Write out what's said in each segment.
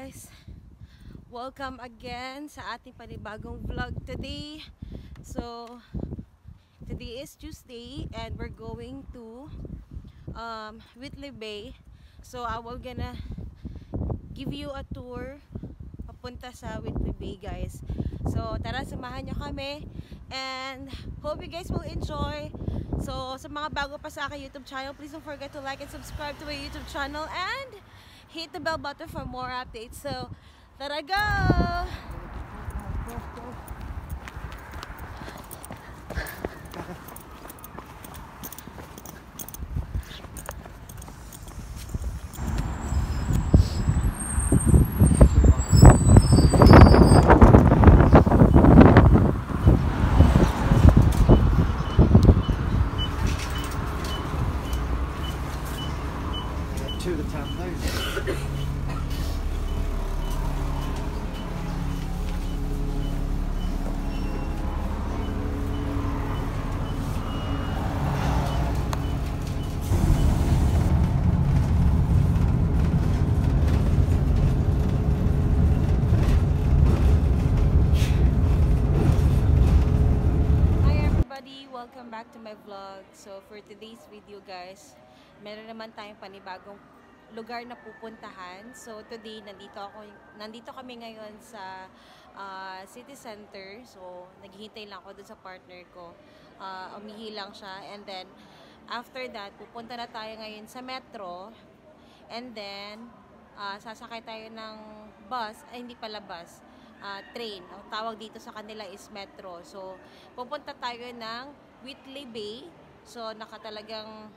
guys! Welcome again sa ating panibagong vlog today. So, today is Tuesday and we're going to Whitley Bay. So, I will gonna give you a tour papunta sa Whitley Bay, guys. So, tara, samahan nyo kami and hope you guys will enjoy. So, sa mga bago pa sa aking YouTube channel, please don't forget to like and subscribe to my YouTube channel and hit the bell button for more updates. So, tara go! To the town place. Welcome back to my vlog. So for today's video, guys, meron naman tayong panibagong lugar na pupuntahan. So today nandito kami ngayon sa city center. So naghihintay lang ako dun sa partner ko. Umihi lang siya, and then after that pupunta na tayo ngayon sa metro, and then sasakay tayo ng bus, ay hindi pala bus, train. Ang tawag dito sa kanila is metro. So pupunta tayo ng Whitley Bay. So nakatalagang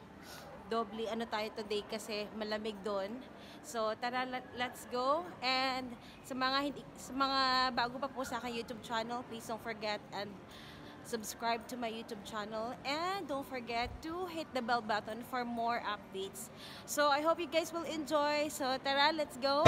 doble tayo today kasi malamig doon. So tara, let's go. And sa mga bago pa po sa aking YouTube channel, please don't forget and subscribe to my YouTube channel, and don't forget to hit the bell button for more updates. So I hope you guys will enjoy. So tara, let's go.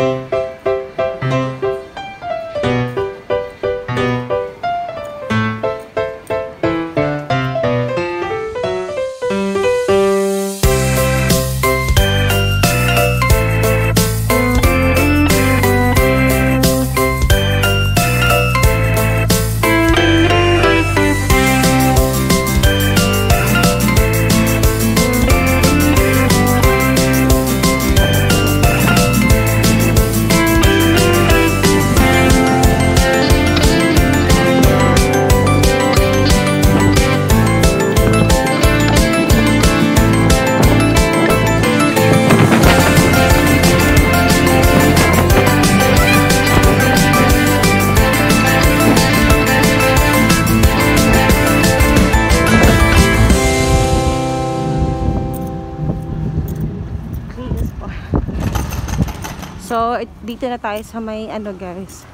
So, dito na tayo sa may guys,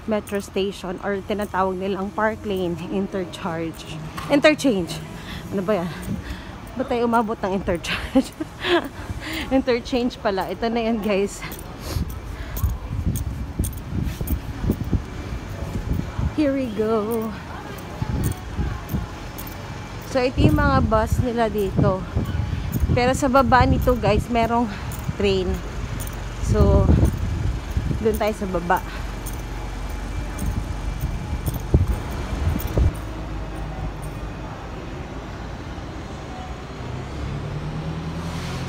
metro station, or tinatawag nilang Park Lane interchange. Ano ba yan? Ba't tayo umabot ng interchange? Interchange pala. Ito na yan, guys. Here we go. So, ito yung mga bus nila dito. Pero sa baba nito, guys, merong train. So, doon tayo sa baba.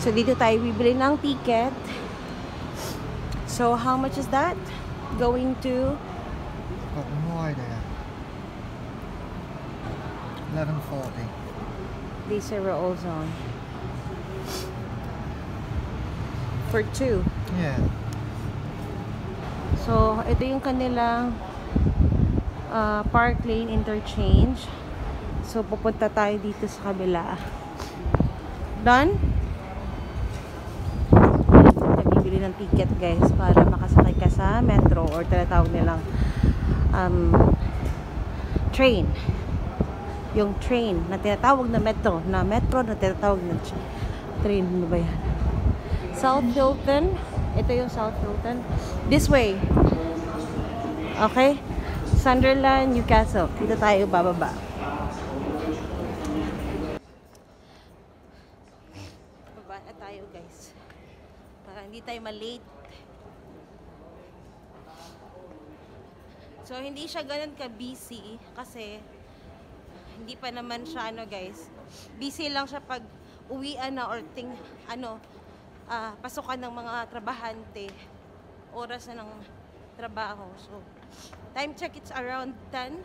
So, dito tayo bibili ng ticket. So, how much is that? Going to? Got no idea. 11:40. These are all zone. For two. Yeah. So, ito yung kanilang Park Lane interchange. So, pupunta tayo dito sa kabila. Done? Bibili ng ticket, guys, para makasakay ka sa metro, or tinatawag nilang train. Yung train na tinatawag na metro na tinatawag na train. Ano ba yan? South Hilton. Ito yung South Hilton. This way. Okay? Sunderland, Newcastle. Dito tayo bababa. Baba na tayo, guys. Para hindi tayo malate. So, hindi siya ganun ka-busy kasi hindi pa naman siya, guys. Busy lang siya pag uwian na or pasukan ng mga trabahante. Oras na ng trabaho. So, time check, it's around 10.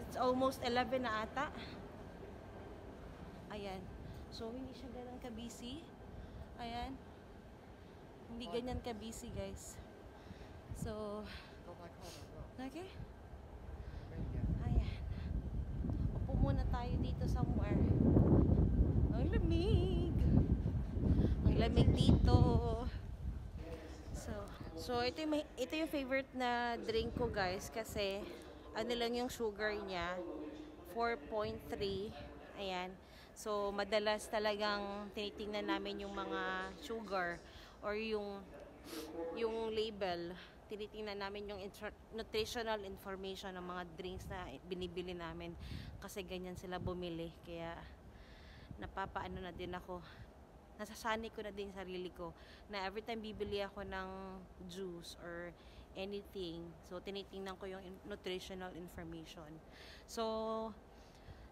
It's almost 11 na ata. Ayan. So, hindi siya ganun ka-busy. Ayan. Hindi ganyan ka-busy, guys. So, okay? Ayan. Upo muna tayo dito somewhere. Ang lamig. Ang lamig dito. So ito yung favorite na drink ko, guys, kasi ano lang yung sugar niya, 4.3. Ayan. So madalas talagang tinitingnan namin yung mga sugar or yung label. Tinitingnan namin yung nutritional information ng mga drinks na binibili namin kasi ganyan sila bumili. Kaya napapaano na din ako, nasasanay ko na din sarili ko na every time bibili ako ng juice or anything, so tinitingnan ko yung nutritional information. So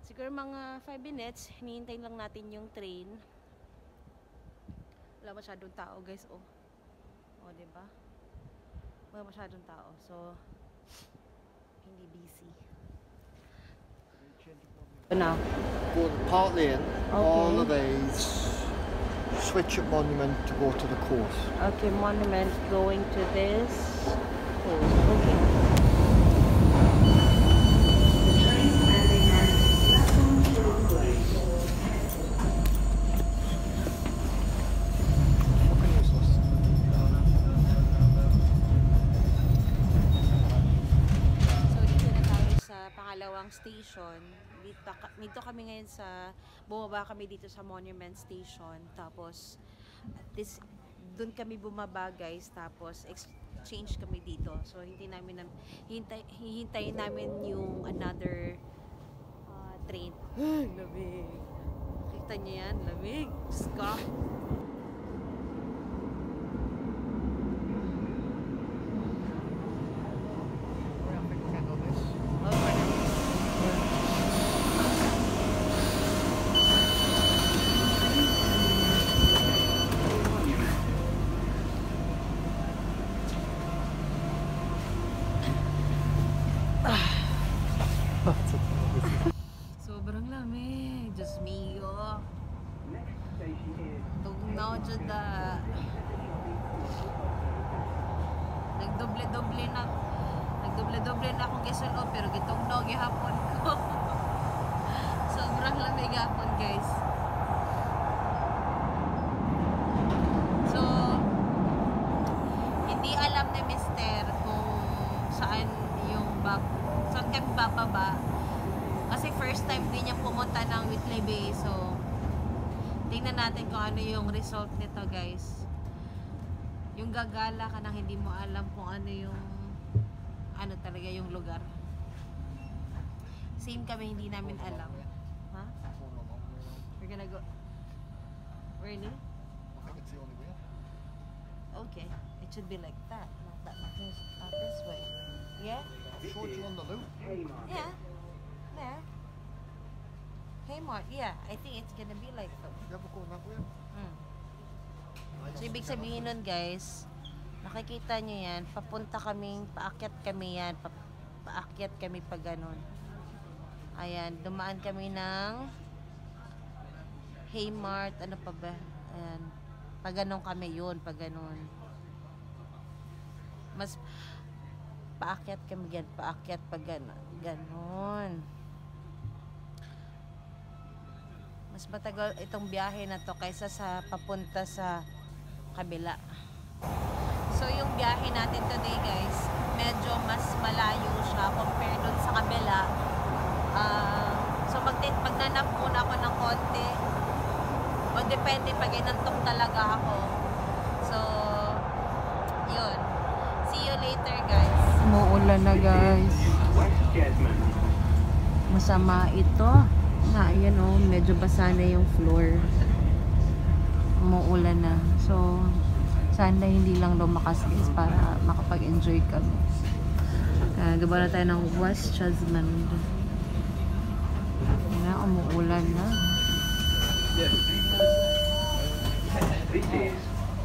siguro mga 5 minutes, hinihintay lang natin yung train. Wala masyadong tao, guys. O diba? Wala masyadong tao. So, hindi busy. Now, Go to Park Lane, all Okay. of these, switch at Monument to go to the course. okay, Monument going to this. Okay. Fucking useless. So, dito na tayo sa pangalawang station. Dito kami ngayon bumaba kami dito sa Monument Station. Tapos, doon kami bumaba, guys. Tapos, exchange kami dito. So, hihintayin namin yung another train. Lamig. Kita niyo yan? Lamig. Diyos ko. I think we can do this. Sobrang lamig. Diyos mio. Tugnaw dyan da. Nagdoble-doble na akong gisulo pero gitugnaw gihapon ko. Sobrang lamig hapon, guys. So, hindi alam ni Mister kung saan kami bababa. Kasi first time din niya pumunta ng Whitley Bay. So, tingnan natin kung ano yung result nito, guys. Yung gagala ka nang hindi mo alam kung ano yung talaga yung lugar. Same kami, hindi namin alam. Ha? We're gonna go. Really? I think it's the only way. Okay. It should be like that. Not this way. Yeah? I showed you on the loop. Yeah. There. Kmart. Yeah. I think it's gonna be like that. You ever go that way? So, ibig sabihin nun, guys, nakikita nyo yan, paakyat kami yan, paakyat kami pa ganun. Ayan, dumaan kami ng Kmart, ano pa ba? Ayan, pa ganun kami yun, pa ganun. Mas, paakyat kami yan, paakyat pa ganun. Mas matagal itong biyahe na to kaysa sa papunta sa kabila. So yung biyahe natin today, guys, medyo mas malayo siya compared dun sa kabila. So magnanap muna ako ng konti. O depende pag inantok talaga ako. So yun. See you later, guys. Umuulan na, guys. Masama ito. Ayan o, medyo basa na yung floor. Umuulan na. So, sana hindi lang lumakas, guys, para makapag-enjoy kami. Gawa na tayo ng West Jasmine. Yan na, umuulan na. This is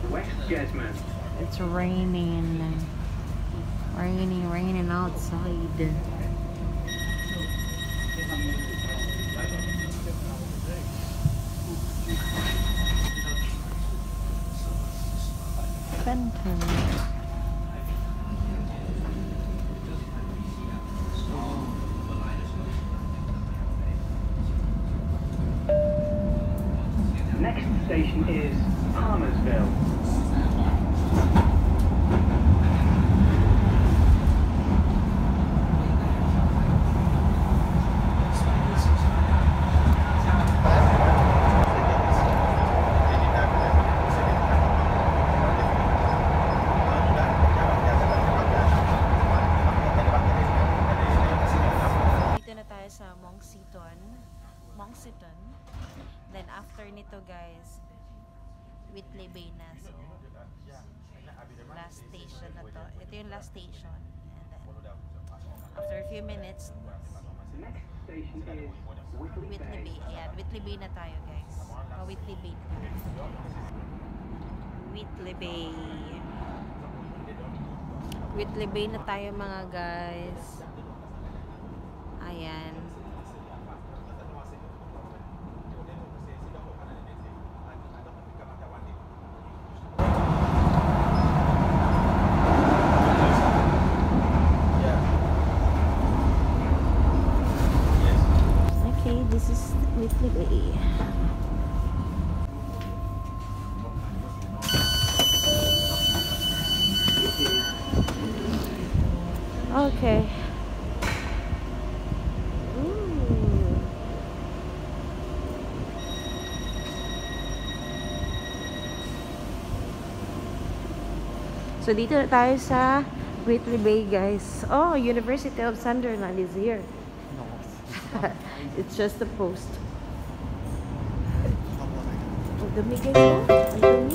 West Jasmine. It's raining. Raining outside. Fenton. Next station is Palmersville. Sa Moncton. Then after nito guys, Whitley Bay na. So last station na to. Ito yung last station. And then after a few minutes, Next station is Whitley Bay. Ayan, Whitley Bay na tayo guys. Whitley Bay na tayo. Whitley Bay. Whitley Bay na tayo mga guys. Ayan. Okay, this is Whitley Bay. Okay. So dito na tayo sa Whitley Bay guys. Oh, University of Sunderland is here. No. It's just a post. Ang dumi guys, oh. Ang dumi.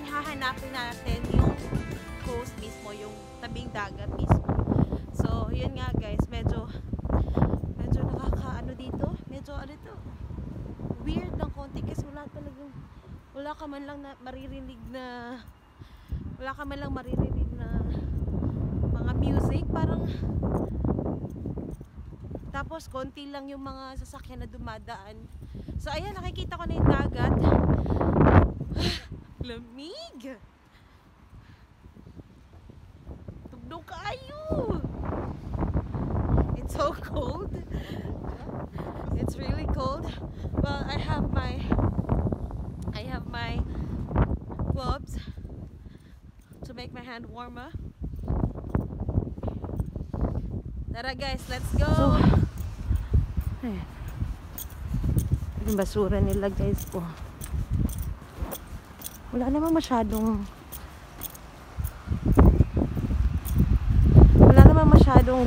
Hahanapin natin yung coast mismo, yung tabing dagat mismo. So, yun nga guys, medyo nakakaano dito, medyo ano to, weird ng konti kasi wala ka man lang maririnig na mga music, parang tapos konti lang yung mga sasakyan na dumadaan. So, ayan, nakikita ko na yung dagat. Lamig! Tugnaw kaayo! It's so cold. It's really cold. Well, I have my gloves to make my hand warmer. Tara guys, let's go! So, yung basura nila guys po. Wala naman masyadong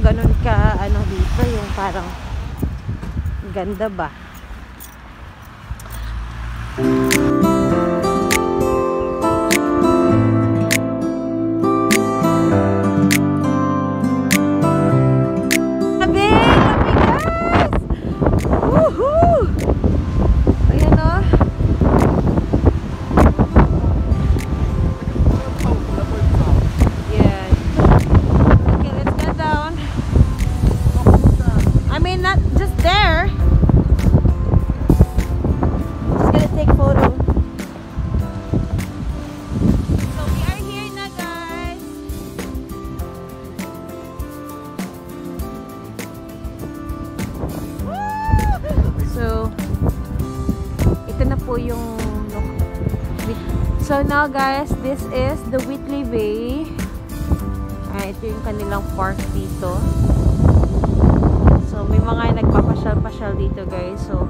ganun ka ano dito, yung parang ganda ba. So now guys, this is the Whitley Bay. Ito yung kanilang park dito. So may mga nagpapasyal-pasyal dito guys. So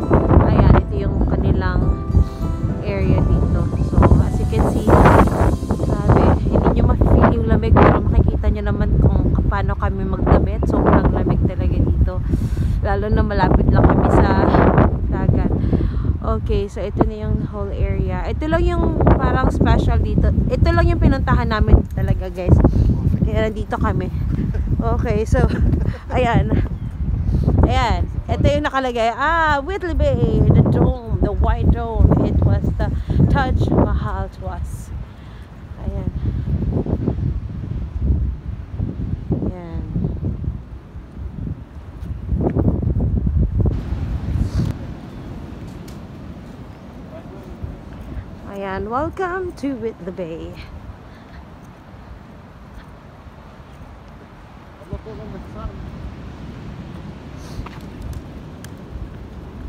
ayan, ito yung kanilang area dito. So as you can see, sabi, hindi nyo ma-feel yung lamig, pero makikita nyo naman kung paano kami magdamit. Sobrang lamig talaga dito. Lalo na malapit lang kami sa dagat. Okay, so ito na yung whole area. Ito lang yung parang special dito. Ito lang yung pinuntahan namin talaga guys. Kaya nandito kami. Okay, so ayan. Ayan. Ito yung nakalagay. Whitley Bay, the dome, the white dome. It was the Taj Mahal to us. Ayan. Ayan. Ayan, welcome to Whitley Bay.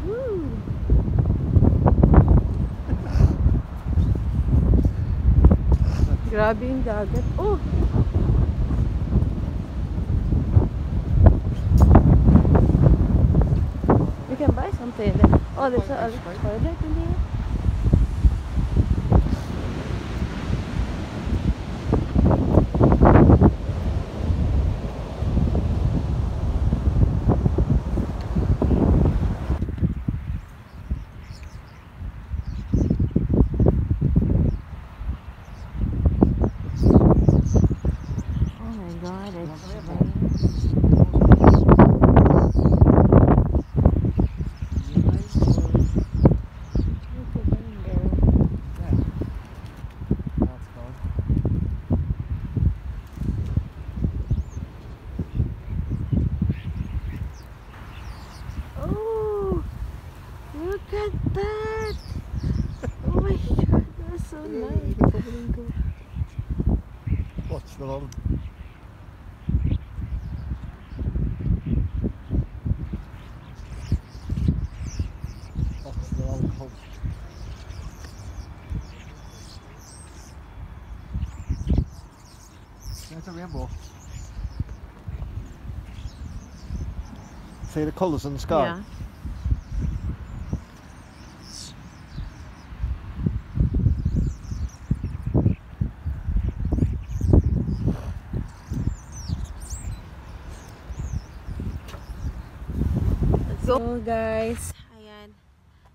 Woo! Grabe yung dagat. Oh! You can buy something. Oh, there's a toilet in here. Look at that! Oh my god, that's so nice. Watch the one. That's the alcohol. There's a rainbow. See the colours in the sky? Yeah. So guys, ayan.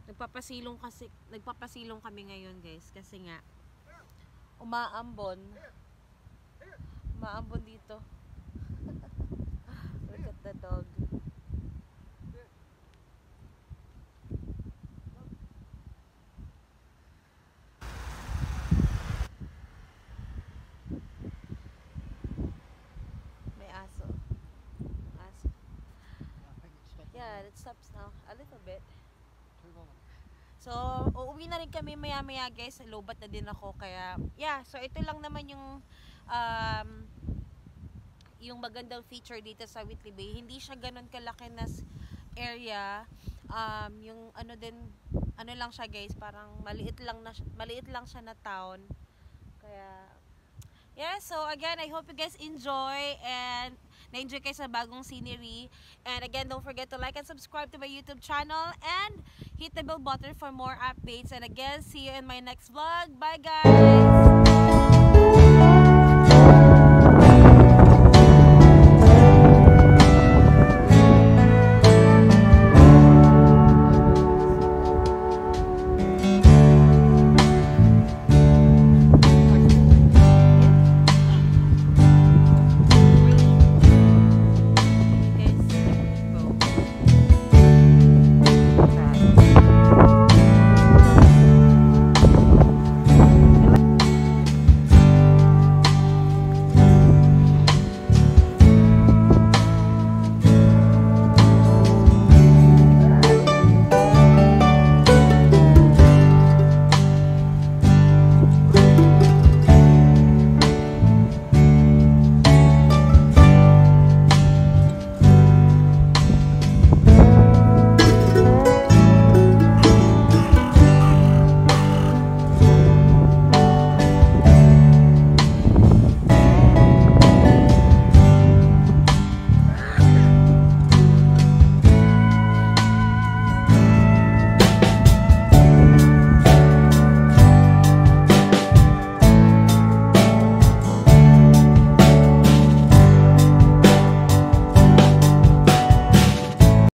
Nagpapasilong kami ngayon guys kasi nga umaambon dito. Look at the dog. May aso. Yeah, it stops now a little bit. So, uuwi na rin kami maya-maya guys. Lobat na din ako kaya yeah, so ito lang naman yung magandang feature dito sa Whitley Bay. Hindi siya ganoon kalaki na area. Yung ano lang siya guys, parang maliit lang siya na town. Kaya yeah, so again, I hope you guys enjoy and na-enjoy kayo sa bagong scenery. And again, don't forget to like and subscribe to my YouTube channel and hit the bell button for more updates. And again, see you in my next vlog. Bye guys!